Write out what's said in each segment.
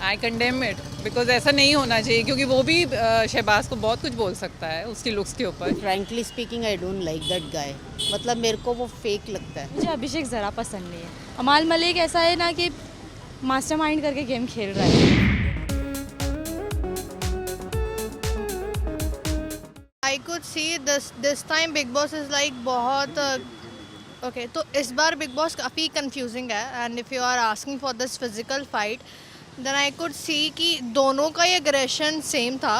I condemn it because ऐसा नहीं होना चाहिए क्योंकि वो भी शहबाज को बहुत कुछ बोल सकता है उसकी लुक्स के ऊपर। Frankly speaking I don't like that guy, मतलब मेरे को वो फेक लगता है। मुझे अभिषेक ज़रा पसंद नहीं है। अमाल मलिक ऐसा है ना कि मास्टरमाइंड करके गेम खेल रहा है। I could see this time Bigg Boss is like बहुत ओके तो इस बार बिग बॉस काफ़ी कंफ्यूजिंग है and if you are asking for this physical fight then I could see कि दोनों का ही एग्रेशन सेम था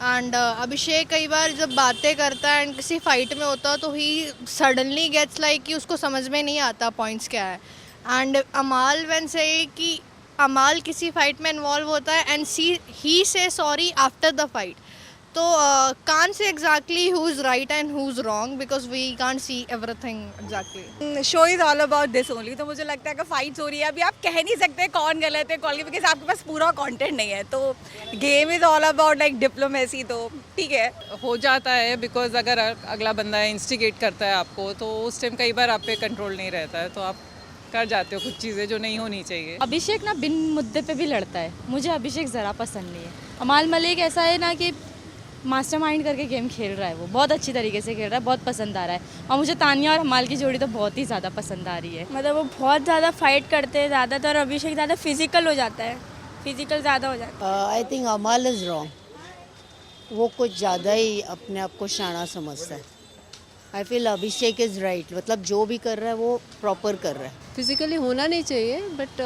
एंड अभिषेक कई बार जब बातें करता है एंड किसी फाइट में होता है तो ही सडनली गेट्स लाइक कि उसको समझ में नहीं आता पॉइंट्स क्या है एंड अमाल व्हेन से कि अमाल किसी फाइट में इन्वॉल्व होता है एंड ही से सॉरी आफ्टर द फाइट तो can't say exactly who's right and who's wrong because we can't see everything exactly. Show is all about this only. तो मुझे लगता है कि फाइट्स हो रही है, अभी आप कह नहीं सकते कौन गलत है कौन, बिकॉज आपके पास पूरा कंटेंट नहीं है। तो game is all about like diplomacy, तो ठीक है हो जाता है बिकॉज अगर अगला बंदा इंस्टिगेट करता है आपको तो उस टाइम कई बार आप पे कंट्रोल नहीं रहता है तो आप कर जाते हो कुछ चीज़ें जो नहीं होनी चाहिए। अभिषेक ना बिन मुद्दे पे भी लड़ता है, मुझे अभिषेक ज़रा पसंद नहीं है। अमाल मलिक ऐसा है ना कि मास्टरमाइंड करके गेम खेल रहा है, वो बहुत अच्छी तरीके से खेल रहा है, बहुत पसंद आ रहा है। और मुझे तानिया और अमाल की जोड़ी तो बहुत ही ज़्यादा पसंद आ रही है। मतलब वो बहुत ज़्यादा फाइट करते हैं ज़्यादातर, अभिषेक ज़्यादा फिजिकल हो जाता है, फिजिकल ज़्यादा हो जाता है। आई थिंक अमाल इज़ रॉन्ग, वो कुछ ज़्यादा ही अपने आप को शाना समझता है। I feel Abhishek is right, मतलब जो भी कर रहा है वो प्रॉपर कर रहा है। फिज़िकली होना नहीं चाहिए बट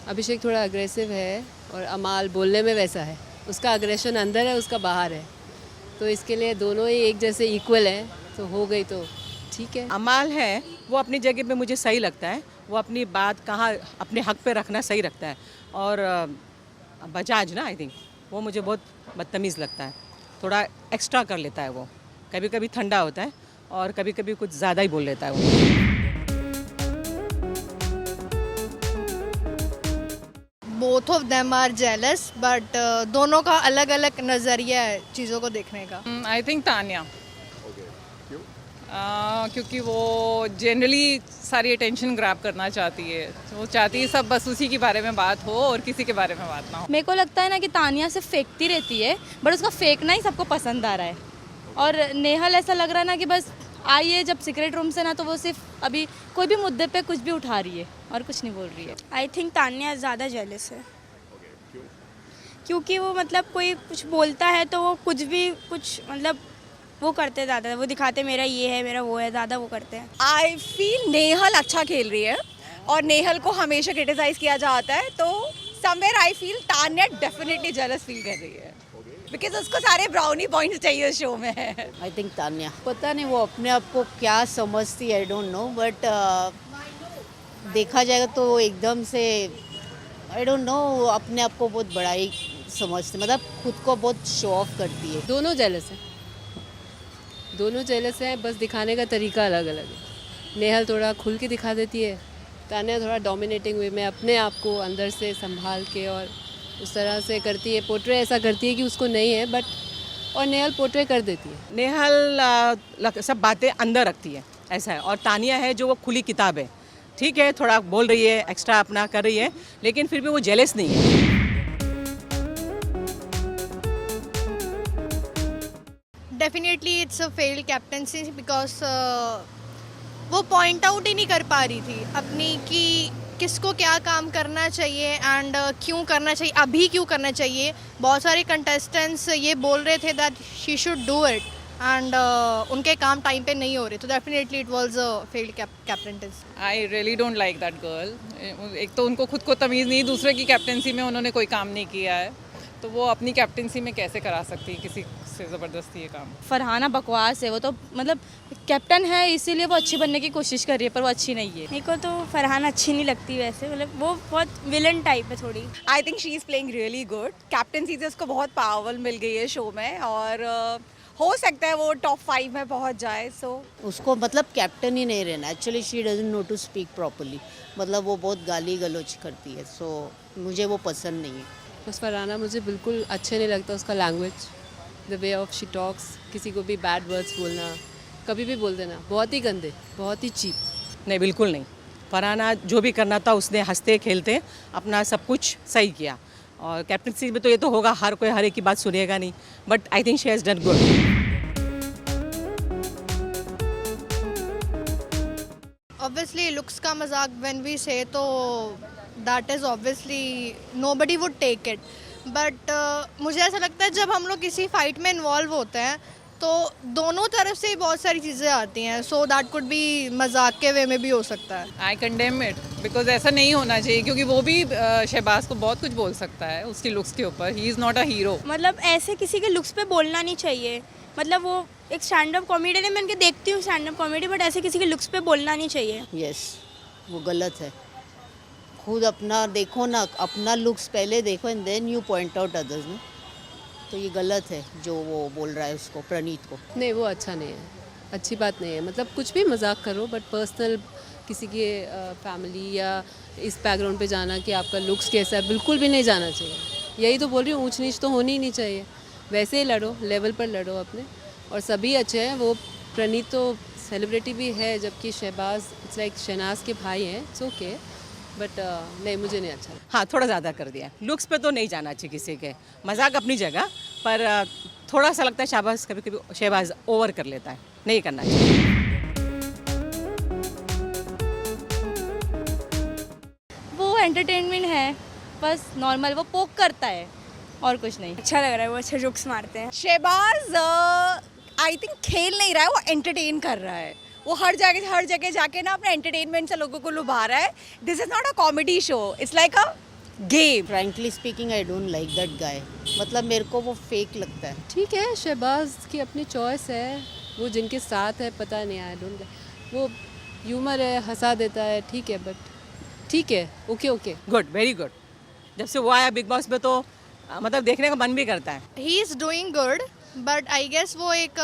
अभिषेक थोड़ा अग्रेसिव है और अमाल बोलने में वैसा है, उसका अग्रेशन अंदर है उसका बाहर है, तो इसके लिए दोनों ही एक जैसे इक्वल है तो हो गई तो ठीक है। अमाल है वो अपनी जगह पे मुझे सही लगता है, वो अपनी बात कहाँ अपने हक पे रखना सही रखता है। और बजाज ना आई थिंक वो मुझे बहुत बदतमीज़ लगता है, थोड़ा एक्स्ट्रा कर लेता है वो, कभी कभी ठंडा होता है और कभी कभी कुछ ज़्यादा ही बोल लेता है वो। Both of them are jealous but दोनों का अलग अलग नज़रिया है चीज़ों को देखने का। I think Tania. क्योंकि वो जनरली सारी अटेंशन ग्रैब करना चाहती है, वो चाहती है सब बस उसी के बारे में बात हो और किसी के बारे में बात ना हो। मेरे को लगता है ना कि तानिया सिर्फ फेंकती रहती है बट उसका फेंकना ही सबको पसंद आ रहा है। और नेहल ऐसा लग रहा है ना कि बस आई है जब सीक्रेट रूम से ना तो वो सिर्फ अभी कोई भी मुद्दे पे कुछ भी उठा रही है और कुछ नहीं बोल रही है। आई थिंक तान्या ज़्यादा जेलस है। क्योंकि वो मतलब कोई कुछ बोलता है तो वो कुछ भी कुछ मतलब वो करते ज़्यादा, वो दिखाते मेरा ये है मेरा वो है, ज़्यादा वो करते हैं। आई फील नेहल अच्छा खेल रही है और नेहल को हमेशा क्रिटिसाइज किया जाता है, तो somewhere I feel Tanya definitely jealous feel कर रही है बिकॉज उसको सारे ब्राउनी पॉइंट्स चाहिए शो में। आई थिंक तान्या, पता नहीं वो अपने आप को क्या समझती है, आई डोंट नो, बट देखा जाएगा तो एकदम से आई डोंट नो, अपने आप को बहुत बड़ा ही समझती, मतलब खुद को बहुत शो ऑफ करती है। दोनों जेलस हैं, दोनों जेलस हैं, बस दिखाने का तरीका अलग अलग है। नेहल थोड़ा खुल के दिखा देती है, तान्या थोड़ा डोमिनेटिंग वे में अपने आप को अंदर से संभाल के और उस तरह से करती है, पोर्ट्रे ऐसा करती है कि उसको नहीं है बट, और नेहल पोर्ट्रे कर देती है। नेहल सब बातें अंदर रखती है ऐसा है, और तानिया है जो वो खुली किताब है, ठीक है थोड़ा बोल रही है एक्स्ट्रा अपना कर रही है लेकिन फिर भी वो जेलस नहीं है। Definitely it's a failed captaincy because वो पॉइंट आउट ही नहीं कर पा रही थी अपनी कि किसको क्या काम करना चाहिए एंड क्यों करना चाहिए, अभी क्यों करना चाहिए। बहुत सारे कंटेस्टेंट्स ये बोल रहे थे that she should do it and उनके काम टाइम पे नहीं हो रहे, तो definitely it was a failed captaincy. I really don't like that girl. एक तो उनको खुद को तमीज़ नहीं, दूसरे की कैप्टनसी में उन्होंने कोई काम नहीं किया है तो वो अपनी कैप्टनसी में कैसे करा सकती है किसी से ज़बरदस्ती ये काम। फरहाना बकवास है, वो तो मतलब कैप्टन है इसीलिए वो अच्छी बनने की कोशिश कर रही है पर वो अच्छी नहीं है। मेरे को तो फरहान अच्छी नहीं लगती वैसे, मतलब वो बहुत विलन टाइप है थोड़ी। I think she is playing really good, captaincy से उसको बहुत पावर मिल गई है शो में और हो सकता है वो टॉप 5 में पहुंच जाए। सो उसको मतलब कैप्टन ही नहीं रहना, actually she doesn't know to speak properly, मतलब वो बहुत गाली गलौज करती है, सो मुझे वो पसंद नहीं है। बस फरहाना मुझे बिल्कुल अच्छे नहीं लगता, उसका language, the way of she talks, किसी को भी बैड वर्ड्स बोलना, कभी भी बोल देना, बहुत ही गंदे, बहुत ही चीप। नहीं बिल्कुल नहीं, फरहाना जो भी करना था उसने हंसते खेलते अपना सब कुछ सही किया। और कैप्टनसी में तो ये तो होगा, हर कोई हर एक की बात सुनेगा नहीं, but I think she has done good. Obviously looks का मजाक when we say तो that is obviously nobody would take it, but मुझे ऐसा लगता है जब हम लोग किसी फाइट में इन्वॉल्व होते हैं तो दोनों तरफ से ही बहुत सारी चीज़ें आती हैं, सो दैट कुड बी मजाक के वे में भी हो सकता है। आई कंडेम इट बिकॉज ऐसा नहीं होना चाहिए, क्योंकि वो भी शहबाज को बहुत कुछ बोल सकता है उसकी लुक्स के ऊपर। He is not a hero. मतलब ऐसे किसी के लुक्स पे बोलना नहीं चाहिए। मतलब वो एक स्टैंड अप कॉमेडी है, मैं उनके देखती हूँ स्टैंड अप कॉमेडी, बट ऐसे किसी के लुक्स पे बोलना नहीं चाहिए। यस, वो गलत है। खुद अपना देखो ना, अपना लुक्स पहले देखो and then you point out others ना। तो ये गलत है जो वो बोल रहा है उसको, प्रणीत को। नहीं, वो अच्छा नहीं है, अच्छी बात नहीं है। मतलब कुछ भी मजाक करो, बट पर्सनल किसी के फैमिली या इस बैकग्राउंड पे जाना कि आपका लुक्स कैसा है, बिल्कुल भी नहीं जाना चाहिए। यही तो बोल रही हूँ, ऊंच नीच तो होनी ही नहीं चाहिए। वैसे ही लड़ो, लेवल पर लड़ो अपने, और सभी अच्छे हैं। वो प्रणीत तो सेलिब्रिटी भी है, जबकि शहबाज इट्स लाइक शहनाज के भाई हैं। इट्स ओके, बट नहीं, मुझे नहीं अच्छा। हाँ, थोड़ा ज़्यादा कर दिया। लुक्स पे तो नहीं जाना चाहिए किसी के, मजाक अपनी जगह पर। थोड़ा सा लगता है शहबाज कभी कभी शहबाज ओवर कर लेता है, नहीं करना चाहिए। वो एंटरटेनमेंट है, बस नॉर्मल, वो पोक करता है और कुछ नहीं। अच्छा लग रहा है, वो अच्छे जोक्स मारते हैं। शहबाज आई थिंक खेल नहीं रहा है, वो एंटरटेन कर रहा है। वो हर जगह जाके ना अपने एंटरटेनमेंट से लोगों को लुभा रहा है। This is not a comedy show, it's like a game. Frankly speaking I don't like that guy. मतलब मेरे को वो फेक लगता है। ठीक है, शहबाज की अपनी चॉइस है, वो जिनके साथ है पता नहीं, आई डोंट, वो ह्यूमर है, हंसा देता है, ठीक है, बट ठीक है, okay okay, good, very good. जब से वो आया बिग बॉस में तो मतलब देखने का मन भी करता है। He is doing good, but I guess वो एक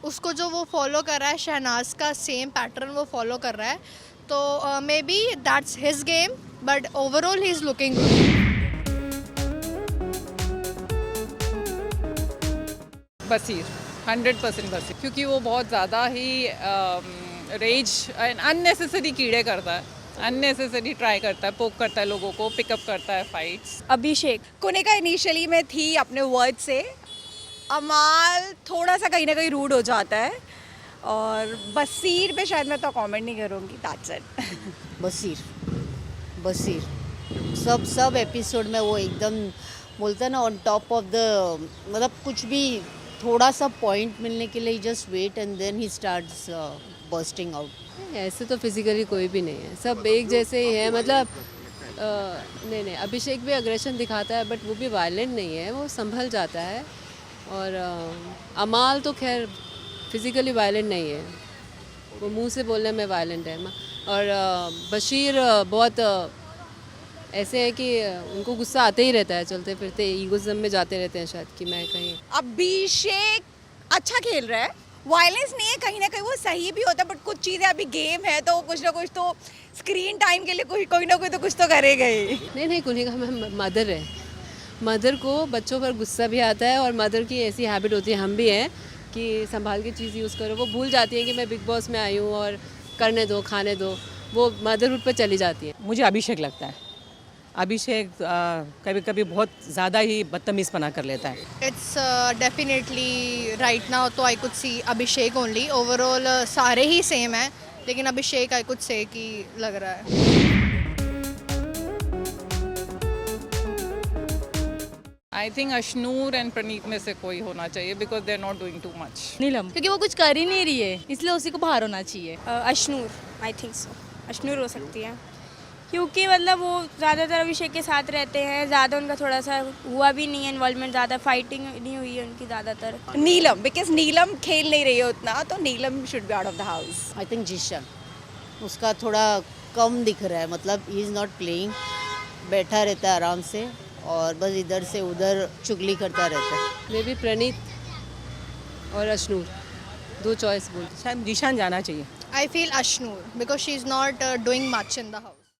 उसको जो वो फॉलो कर रहा है, शहनाज का सेम पैटर्न वो फॉलो कर रहा है, तो maybe that's his game, but overall he is looking good. Baseer 100% Baseer, क्योंकि वो बहुत ज़्यादा ही रेज एंड अननेसेसरी कीड़े करता है, अननेसेसरी ट्राई करता है, पोक करता है लोगों को, पिकअप करता है फाइट्स। अभिषेक कुनिका इनिशियली में थी अपने वर्ड से, अमाल थोड़ा सा कहीं ना कहीं रूड हो जाता है, और बसीर पे शायद मैं तो कमेंट नहीं करूँगी। That's it. बसीर सब एपिसोड में वो एकदम बोलता है ना, ऑन टॉप ऑफ द, मतलब कुछ भी थोड़ा सा पॉइंट मिलने के लिए just wait and then he starts bursting out. ऐसे तो फिजिकली कोई भी नहीं है, सब एक जैसे ही है। मतलब नहीं, अभिषेक भी अग्रेशन दिखाता है, बट वो भी वायलेंट नहीं है, वो संभल जाता है। और अमाल तो खैर फिजिकली वायलेंट नहीं है, वो मुंह से बोलने में वायलेंट है। और बशीर बहुत ऐसे है कि उनको गुस्सा आते ही रहता है, चलते फिरते ईगोइज्म में जाते रहते हैं शायद, कि मैं कहीं। अभिषेक अच्छा खेल रहा है, वायलेंस नहीं है, कहीं ना कहीं वो सही भी होता है, बट कुछ चीज़ें अभी गेम है तो कुछ ना कुछ तो स्क्रीन टाइम के लिए कोई ना कोई तो कुछ तो करेगा ही। नहीं, कुनिका मैम मदर है, मदर को बच्चों पर गुस्सा भी आता है, और मदर की ऐसी हैबिट होती है, हम भी हैं, कि संभाल के चीज़ यूज़ करो। वो भूल जाती है कि मैं बिग बॉस में आई हूँ और करने दो, खाने दो, वो मदरहुड पर चली जाती है। मुझे अभिषेक लगता है, अभिषेक कभी कभी बहुत ज़्यादा ही बदतमीज़पना कर लेता है। इट्स डेफिनेटली राइट नाउ तो आई could C Abhishek only. Overall सारे ही सेम है, लेकिन अभिषेक आई कुड से कि लग रहा है। I think Ashnoor and Praneet में से कोई होना चाहिए, because they are not doing too much. Neelam, क्योंकि वो कुछ कर ही नहीं रही है, इसलिए उसी को बाहर होना चाहिए। Ashnoor, I think so Ashnoor हो सकती है, क्योंकि मतलब वो ज़्यादातर अभिषेक के साथ रहते हैं, ज़्यादा उनका थोड़ा सा हुआ भी नहीं है इन्वॉल्वमेंट, ज़्यादा फाइटिंग नहीं हुई है उनकी ज़्यादातर। नीलम, बिकॉज नीलम खेल नहीं रही है उतना, तो Neelam should be out of the house. I think Zeeshan, उसका थोड़ा कम दिख रहा है, मतलब ही इज़ नॉट प्लेइंग, बैठा रहता है आराम से और बस इधर से उधर चुगली करता रहता है। मे बी प्रणीत और अशनूर, दो चॉइस बोल। शायद जिशान जाना चाहिए। I feel Ashnur because she's not doing much in the house.